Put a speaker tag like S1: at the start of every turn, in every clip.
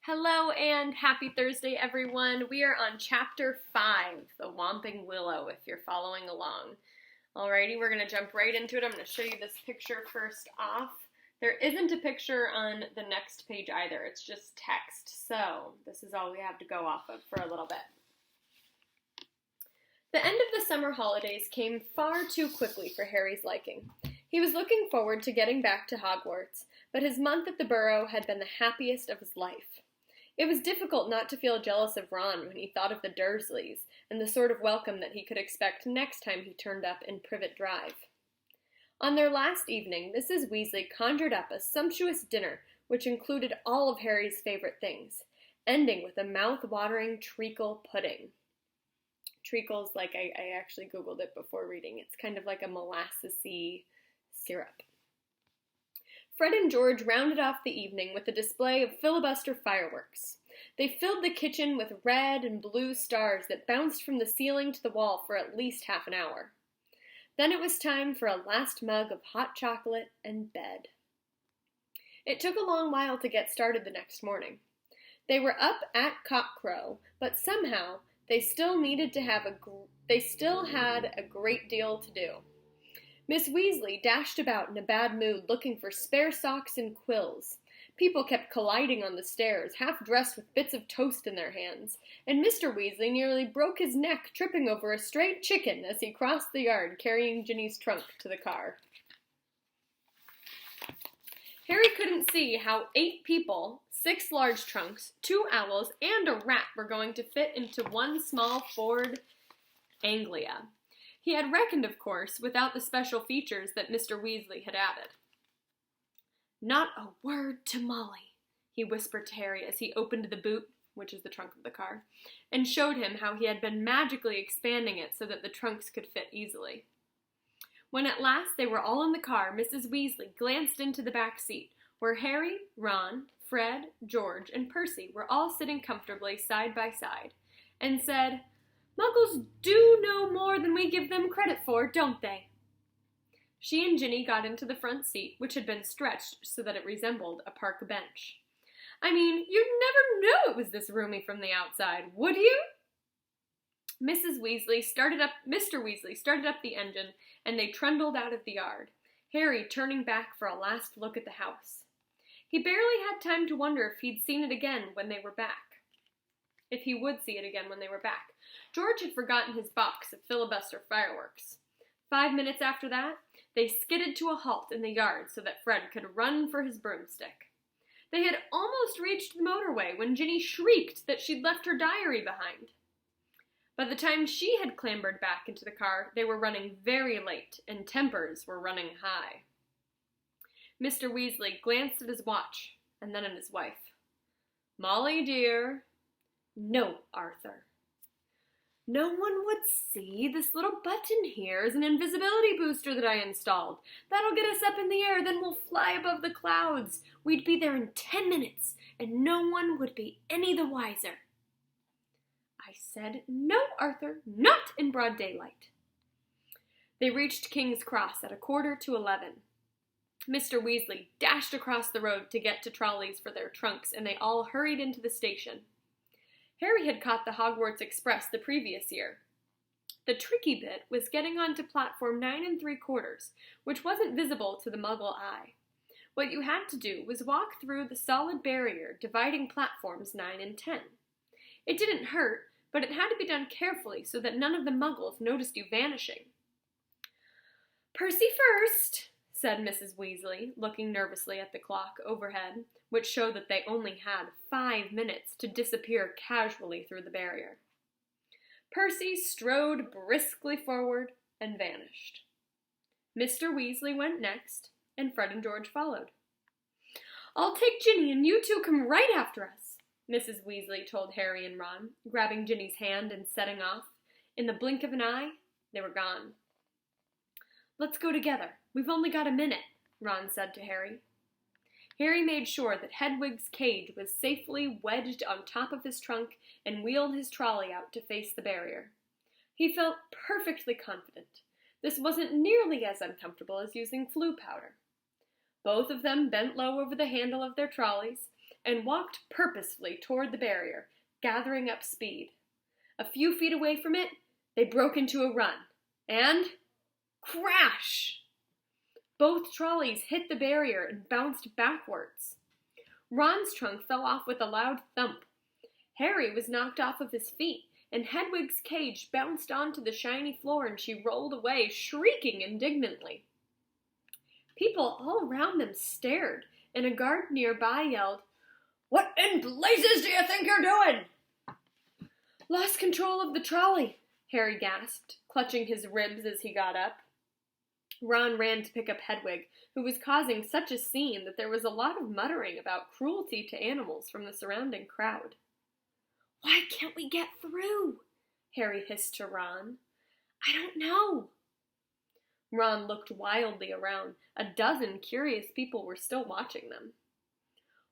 S1: Hello and happy Thursday, everyone. We are on Chapter 5, The Whomping Willow, if you're following along. Alrighty, we're going to jump right into it. I'm going to show you this picture first off. There isn't a picture on the next page either. It's just text. So this is all we have to go off of for a little bit. The end of the summer holidays came far too quickly for Harry's liking. He was looking forward to getting back to Hogwarts, but his month at the Burrow had been the happiest of his life. It was difficult not to feel jealous of Ron when he thought of the Dursleys and the sort of welcome that he could expect next time he turned up in Privet Drive. On their last evening, Mrs. Weasley conjured up a sumptuous dinner which included all of Harry's favorite things, ending with a mouth-watering treacle pudding. Treacle's like, I actually Googled it before reading. It's kind of like a molassesy syrup. Fred and George rounded off the evening with a display of filibuster fireworks. They filled the kitchen with red and blue stars that bounced from the ceiling to the wall for at least half an hour. Then it was time for a last mug of hot chocolate and bed. It took a long while to get started the next morning. They were up at cockcrow, but somehow they still had a great deal to do. Miss Weasley dashed about in a bad mood looking for spare socks and quills. People kept colliding on the stairs, half dressed with bits of toast in their hands, and Mr. Weasley nearly broke his neck tripping over a stray chicken as he crossed the yard carrying Ginny's trunk to the car. Harry couldn't see how 8 people, 6 large trunks, 2 owls, and a rat were going to fit into one small Ford Anglia. He had reckoned, of course, without the special features that Mr. Weasley had added. "Not a word to Molly," he whispered to Harry as he opened the boot, which is the trunk of the car, and showed him how he had been magically expanding it so that the trunks could fit easily. When at last they were all in the car, Mrs. Weasley glanced into the back seat, where Harry, Ron, Fred, George, and Percy were all sitting comfortably side by side, and said, "Muggles do know more than we give them credit for, don't they?" She and Ginny got into the front seat, which had been stretched so that it resembled a park bench. I mean, you'd never know it was this roomy from the outside, would you? Mr. Weasley started up the engine, and they trundled out of the yard, Harry turning back for a last look at the house. He barely had time to wonder if he'd seen it again when they were back. If he would see it again when they were back. George had forgotten his box of filibuster fireworks. 5 minutes after that, they skidded to a halt in the yard so that Fred could run for his broomstick. They had almost reached the motorway when Ginny shrieked that she'd left her diary behind. By the time she had clambered back into the car, they were running very late, and tempers were running high. Mr. Weasley glanced at his watch, and then at his wife. "Molly, dear." "No, Arthur." "No one would see. This little button here is an invisibility booster that I installed. That'll get us up in the air, then we'll fly above the clouds. We'd be there in 10 minutes, and no one would be any the wiser." "I said no, Arthur, not in broad daylight." They reached King's Cross at 11:15. Mr. Weasley dashed across the road to get to trolleys for their trunks, and they all hurried into the station. Harry had caught the Hogwarts Express the previous year. The tricky bit was getting onto platform 9 3/4, which wasn't visible to the Muggle eye. What you had to do was walk through the solid barrier dividing platforms 9 and 10. It didn't hurt, but it had to be done carefully so that none of the Muggles noticed you vanishing. "Percy first," said Mrs. Weasley, looking nervously at the clock overhead, which showed that they only had 5 minutes to disappear casually through the barrier. Percy strode briskly forward and vanished. Mr. Weasley went next, and Fred and George followed. "I'll take Ginny, and you two come right after us," Mrs. Weasley told Harry and Ron, grabbing Ginny's hand and setting off. In the blink of an eye, they were gone. "Let's go together. We've only got a minute," Ron said to Harry. Harry made sure that Hedwig's cage was safely wedged on top of his trunk and wheeled his trolley out to face the barrier. He felt perfectly confident. This wasn't nearly as uncomfortable as using Floo powder. Both of them bent low over the handle of their trolleys, and walked purposefully toward the barrier, gathering up speed. A few feet away from it, they broke into a run, and crash! Both trolleys hit the barrier and bounced backwards. Ron's trunk fell off with a loud thump. Harry was knocked off of his feet, and Hedwig's cage bounced onto the shiny floor and she rolled away, shrieking indignantly. People all around them stared, and a guard nearby yelled, "What in blazes do you think you're doing?" "Lost control of the trolley," Harry gasped, clutching his ribs as he got up. Ron ran to pick up Hedwig, who was causing such a scene that there was a lot of muttering about cruelty to animals from the surrounding crowd. "Why can't we get through?" Harry hissed to Ron. "I don't know." Ron looked wildly around. A dozen curious people were still watching them.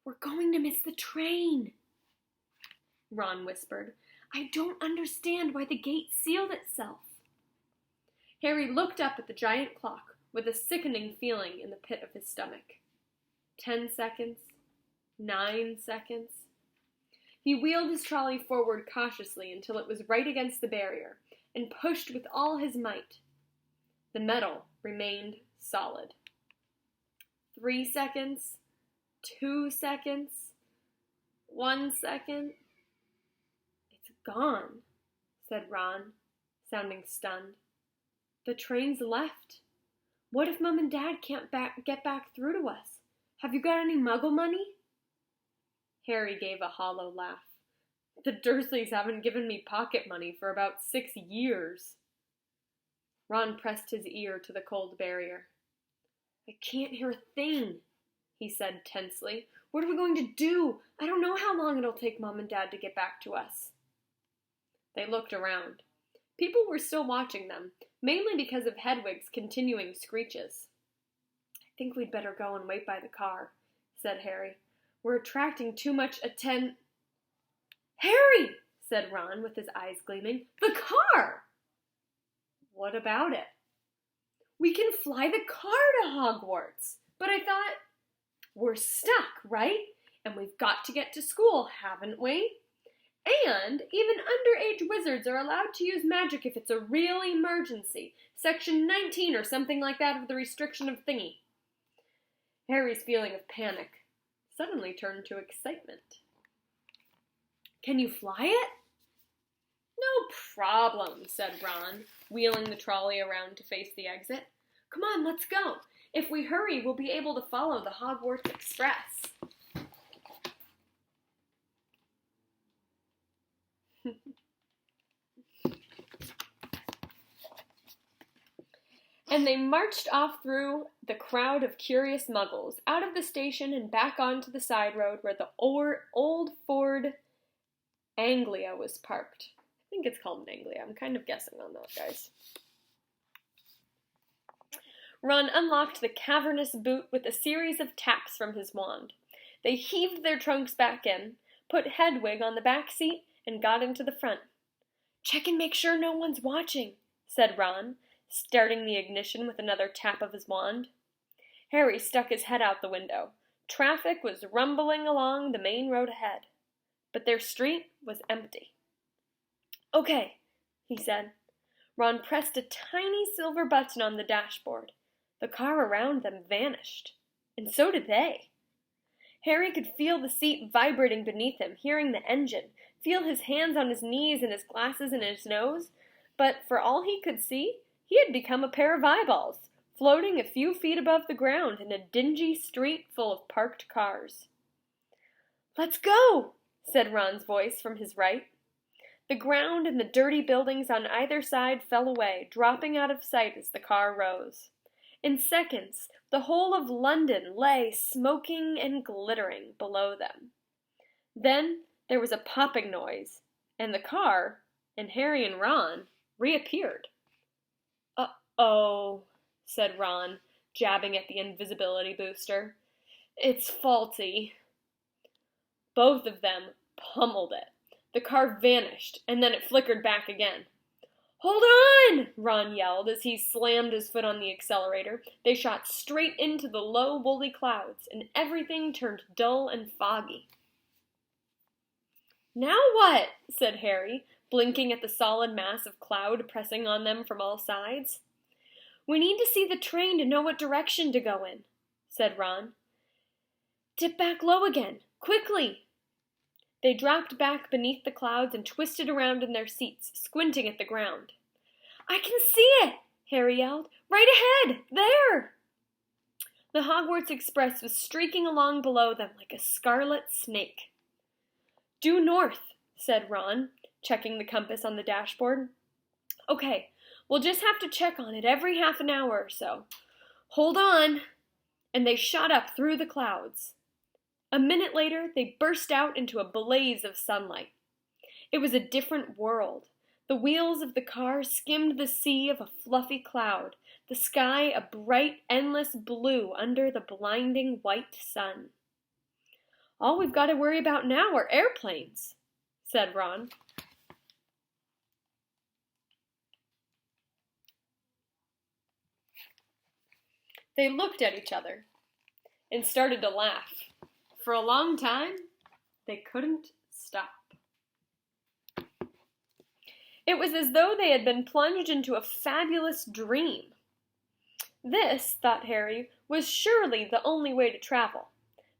S1: "We're going to miss the train," Ron whispered. "I don't understand why the gate sealed itself." Harry looked up at the giant clock with a sickening feeling in the pit of his stomach. 10 seconds. 9 seconds. He wheeled his trolley forward cautiously until it was right against the barrier and pushed with all his might. The metal remained solid. 3 seconds. 2 seconds. 1 second. "It's gone," said Ron, sounding stunned. "The train's left. What if Mom and Dad can't get back through to us? Have you got any Muggle money?" Harry gave a hollow laugh. "The Dursleys haven't given me pocket money for about 6 years. Ron pressed his ear to the cold barrier. "I can't hear a thing," he said tensely. "What are we going to do? I don't know how long it'll take Mom and Dad to get back to us." They looked around. People were still watching them, mainly because of Hedwig's continuing screeches. "I think we'd better go and wait by the car," said Harry. "We're attracting too much "Harry!" said Ron with his eyes gleaming. "The car!" "What about it?" "We can fly the car to Hogwarts. But I thought, we're stuck, right? And we've got to get to school, haven't we? And even underage wizards are allowed to use magic if it's a real emergency. Section 19 or something like that of the restriction of thingy." Harry's feeling of panic suddenly turned to excitement. "Can you fly it?" "No problem," said Ron, wheeling the trolley around to face the exit. "Come on, let's go. If we hurry, we'll be able to follow the Hogwarts Express." And they marched off through the crowd of curious muggles, out of the station and back onto the side road where the old Ford Anglia was parked. I think it's called an Anglia. I'm kind of guessing on that, guys. Ron unlocked the cavernous boot with a series of taps from his wand. They heaved their trunks back in, put Hedwig on the back seat, and got into the front. "Check and make sure no one's watching," said Ron, starting the ignition with another tap of his wand. Harry stuck his head out the window. Traffic was rumbling along the main road ahead, but their street was empty. "Okay," he said. Ron pressed a tiny silver button on the dashboard. The car around them vanished, and so did they. Harry could feel the seat vibrating beneath him, hearing the engine, feel his hands on his knees and his glasses in his nose, but for all he could see, he had become a pair of eyeballs, floating a few feet above the ground in a dingy street full of parked cars. "Let's go," said Ron's voice from his right. The ground and the dirty buildings on either side fell away, dropping out of sight as the car rose. In seconds, the whole of London lay smoking and glittering below them. Then there was a popping noise, and the car, and Harry and Ron, reappeared. "Uh-oh," said Ron, jabbing at the invisibility booster. "It's faulty." Both of them pummeled it. The car vanished, and then it flickered back again. "Hold on!" Ron yelled as he slammed his foot on the accelerator. They shot straight into the low, woolly clouds, and everything turned dull and foggy. "Now what?" said Harry, blinking at the solid mass of cloud pressing on them from all sides. "We need to see the train to know what direction to go in," said Ron. "Dip back low again, quickly!" They dropped back beneath the clouds and twisted around in their seats, squinting at the ground. "I can see it!" Harry yelled. "Right ahead! There!" The Hogwarts Express was streaking along below them like a scarlet snake. "Due north," said Ron, checking the compass on the dashboard. "Okay, we'll just have to check on it every half an hour or so. Hold on!" And they shot up through the clouds. A minute later, they burst out into a blaze of sunlight. It was a different world. The wheels of the car skimmed the sea of a fluffy cloud, the sky a bright, endless blue under the blinding white sun. "All we've got to worry about now are airplanes," said Ron. They looked at each other and started to laugh. For a long time, they couldn't stop. It was as though they had been plunged into a fabulous dream. This, thought Harry, was surely the only way to travel.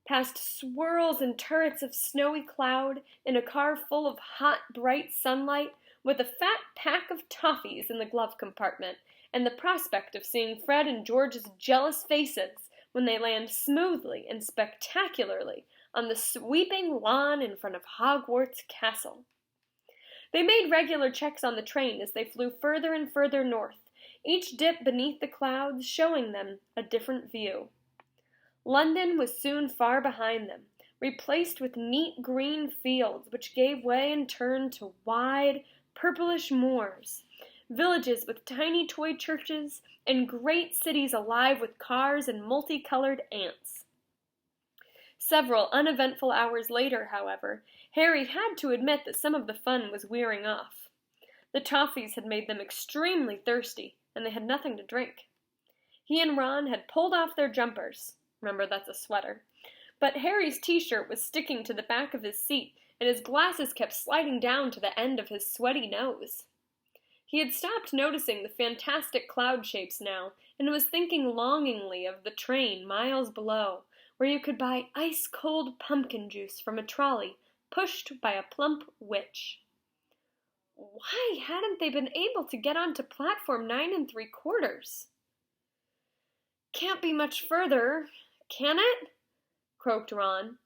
S1: Past swirls and turrets of snowy cloud, in a car full of hot, bright sunlight, with a fat pack of toffees in the glove compartment, and the prospect of seeing Fred and George's jealous faces when they land smoothly and spectacularly on the sweeping lawn in front of Hogwarts Castle. They made regular checks on the train as they flew further and further north, each dip beneath the clouds showing them a different view. London was soon far behind them, replaced with neat green fields which gave way and turned to wide, purplish moors, villages with tiny toy churches, and great cities alive with cars and multicolored ants. Several uneventful hours later, however, Harry had to admit that some of the fun was wearing off. The toffees had made them extremely thirsty, and they had nothing to drink. He and Ron had pulled off their jumpers. Remember, that's a sweater. But Harry's t-shirt was sticking to the back of his seat, and his glasses kept sliding down to the end of his sweaty nose. He had stopped noticing the fantastic cloud shapes now, and was thinking longingly of the train miles below, where you could buy ice-cold pumpkin juice from a trolley pushed by a plump witch. Why hadn't they been able to get onto platform 9 3/4? "Can't be much further, can it?" croaked Ron.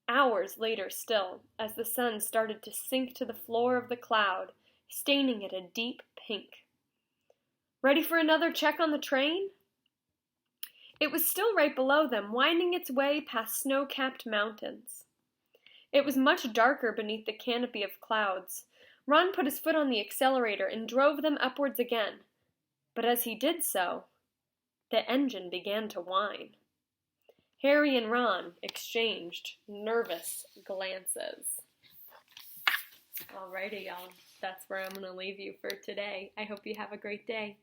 S1: Hours later still, as the sun started to sink to the floor of the cloud, staining it a deep pink. "Ready for another check on the train?" It was still right below them, winding its way past snow-capped mountains. It was much darker beneath the canopy of clouds. Ron put his foot on the accelerator and drove them upwards again. But as he did so, the engine began to whine. Harry and Ron exchanged nervous glances. Alrighty, y'all. That's where I'm going to leave you for today. I hope you have a great day.